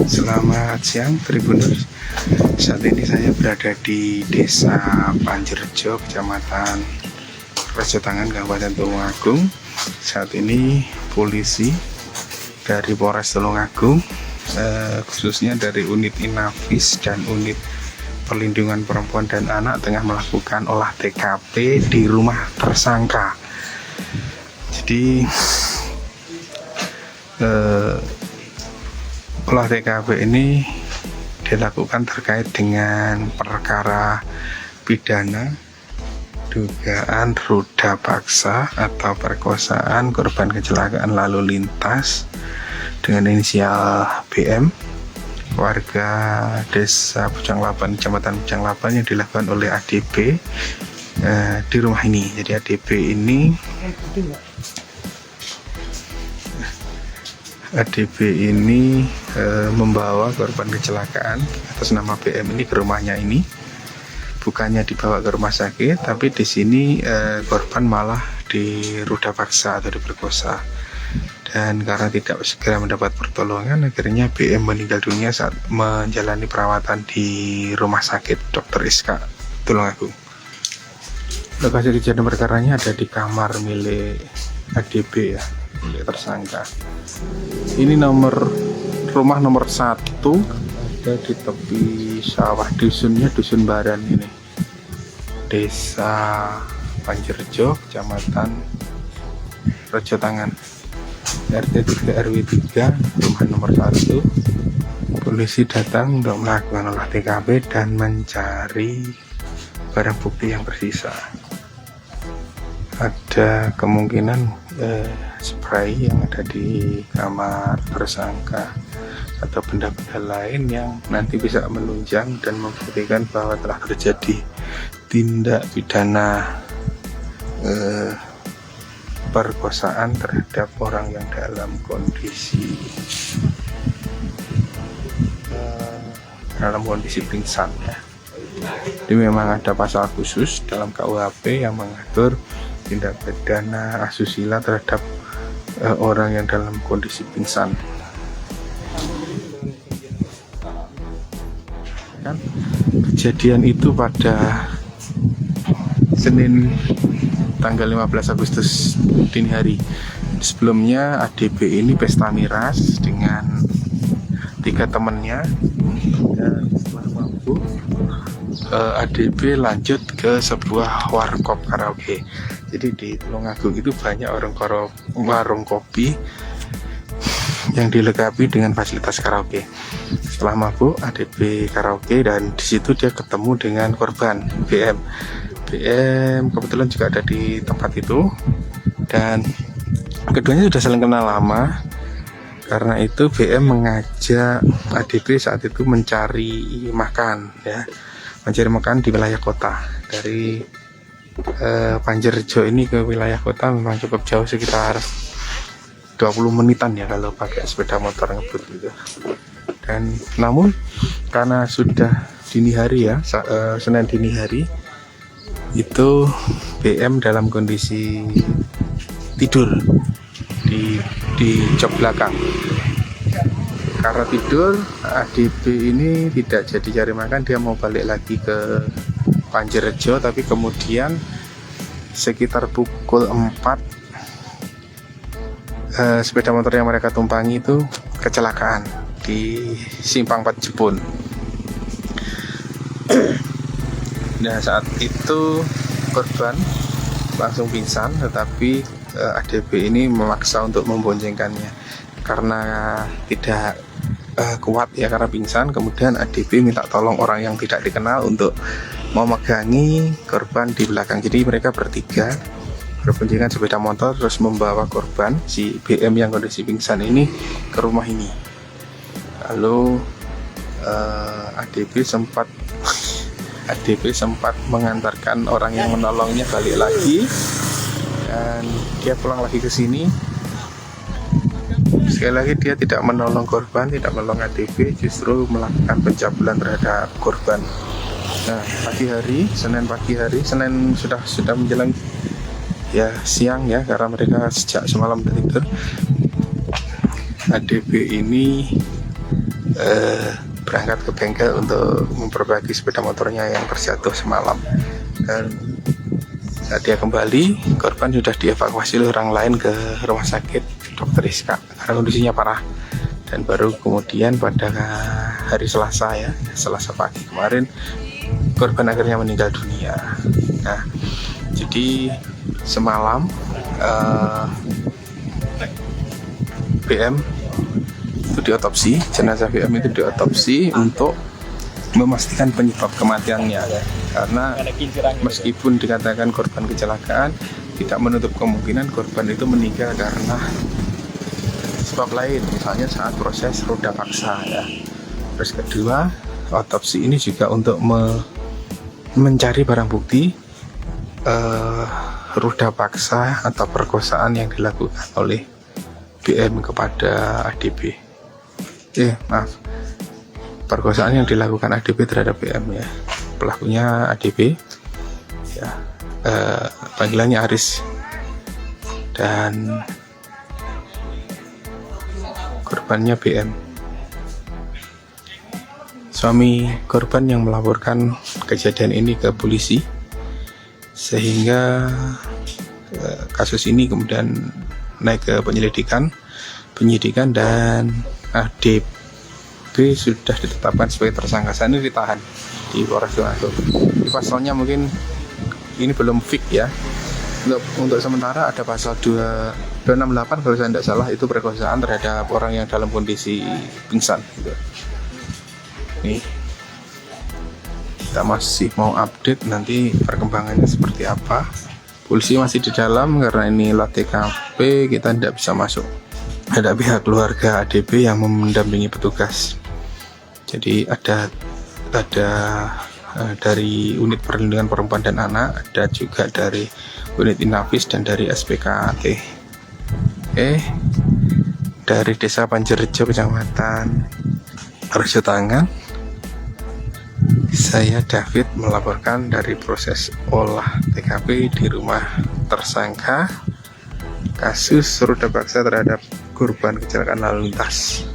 Selamat siang Tribuners. Saat ini saya berada di Desa Panjerjo, Kecamatan Rejotangan, Kabupaten Tulungagung. Saat ini polisi dari Polres Tulungagung, khususnya dari unit Inafis dan unit Perlindungan Perempuan dan Anak, tengah melakukan olah TKP di rumah tersangka. Jadi olah TKP ini dilakukan terkait dengan perkara pidana dugaan ruda paksa atau perkosaan korban kecelakaan lalu lintas dengan inisial BM, warga Desa Bujanglapan, Kecamatan Bujanglapan, yang dilakukan oleh ADB di rumah ini. Jadi ADB ini membawa korban kecelakaan atas nama BM ini ke rumahnya ini. Bukannya dibawa ke rumah sakit, tapi di sini korban malah diruda paksa atau diperkosa. Dan karena tidak segera mendapat pertolongan, akhirnya BM meninggal dunia saat menjalani perawatan di rumah sakit Dr. Iska, Tulungagung. Lokasi kejadian perkaranya ada di kamar milik ADB ya, milik tersangka. Ini rumah nomor 1, ada di tepi sawah, dusunnya Dusun Baran ini, Desa Panjerjo, Kecamatan Rejotangan, RT 3 RW 3, rumah nomor 1. Polisi datang untuk melakukan olah TKP dan mencari barang bukti yang tersisa. Ada kemungkinan spray yang ada di kamar tersangka atau benda-benda lain yang nanti bisa menunjang dan membuktikan bahwa telah terjadi tindak pidana perkosaan terhadap orang yang dalam kondisi pingsan ya. Jadi memang ada pasal khusus dalam KUHP yang mengatur tindak pidana asusila terhadap orang yang dalam kondisi pingsan. Kan kejadian itu pada Senin tanggal 15 Agustus dini hari. Sebelumnya ADB ini pesta miras dengan 3 temannya, dan setelah mabuk ADB lanjut ke sebuah warkop karaoke. Jadi di Tulungagung itu banyak warung kopi yang dilengkapi dengan fasilitas karaoke. Setelah mabuk, ADB karaoke dan di situ dia ketemu dengan korban BM. BM kebetulan juga ada di tempat itu dan keduanya sudah saling kenal lama. Karena itu BM mengajak ADB saat itu mencari makan ya. Mencari makan di wilayah kota. Dari Panjerjo ini ke wilayah kota memang cukup jauh, sekitar 20 menitan ya kalau pakai sepeda motor ngebut gitu. Dan namun karena sudah dini hari ya, Senin dini hari, itu BM dalam kondisi tidur di jok belakang. Karena tidur, ADB ini tidak jadi cari makan, dia mau balik lagi ke Panjerjo, tapi kemudian sekitar pukul 4 sepeda motor yang mereka tumpangi itu kecelakaan di Simpang 4 Jepun. Nah, saat itu korban langsung pingsan, tetapi ADB ini memaksa untuk memboncengkannya karena tidak kuat ya, karena pingsan. Kemudian ADB minta tolong orang yang tidak dikenal untuk memegangi korban di belakang. Jadi mereka bertiga berboncengan sepeda motor terus membawa korban si BM yang kondisi pingsan ini ke rumah ini. Lalu ADB sempat mengantarkan orang yang menolongnya balik lagi, dan dia pulang lagi ke sini. Sekali lagi dia tidak menolong korban, tidak menolong ADB, justru melakukan pencabulan terhadap korban. Nah, Senin sudah menjelang ya siang ya, karena mereka sejak semalam tidur. ADB ini berangkat ke bengkel untuk memperbaiki sepeda motornya yang terjatuh semalam, dan saat dia kembali, korban sudah dievakuasi oleh orang lain ke rumah sakit Dr. Rizka karena kondisinya parah. Dan baru kemudian pada hari Selasa ya, Selasa pagi kemarin, korban akhirnya meninggal dunia. Nah, jadi semalam BM itu diotopsi, jenazah BM itu diotopsi untuk memastikan penyebab kematiannya ya. Karena meskipun dikatakan korban kecelakaan, tidak menutup kemungkinan korban itu meninggal karena sebab lain, misalnya saat proses roda paksa ya. Terus kedua, otopsi ini juga untuk mencari barang bukti roda paksa atau perkosaan yang dilakukan oleh BM kepada ADB. Perkosaan yang dilakukan ADB terhadap BM ya. Pelakunya ADB ya, panggilannya Aris, dan korbannya BM. Suami korban yang melaporkan kejadian ini ke polisi, sehingga kasus ini kemudian naik ke penyidikan dan ADB sudah ditetapkan sebagai tersangka. Saat ini ditahan di Polres Tulungagung. Di pasalnya mungkin ini belum fix ya. Untuk sementara ada pasal 268 kalau saya tidak salah, itu perkosaan terhadap orang yang dalam kondisi pingsan gitu. Nih, kita masih mau update nanti perkembangannya seperti apa. Polisi masih di dalam karena ini olah TKP, kita tidak bisa masuk. Ada pihak keluarga ADB yang mendampingi petugas. Jadi ada dari unit perlindungan perempuan dan anak, ada juga dari unit Inafis dan dari SPKT. Dari Desa Panjerjo, Kecamatan Rejo Tangan, saya David melaporkan dari proses olah TKP di rumah tersangka kasus roda paksa terhadap korban kecelakaan lalu lintas.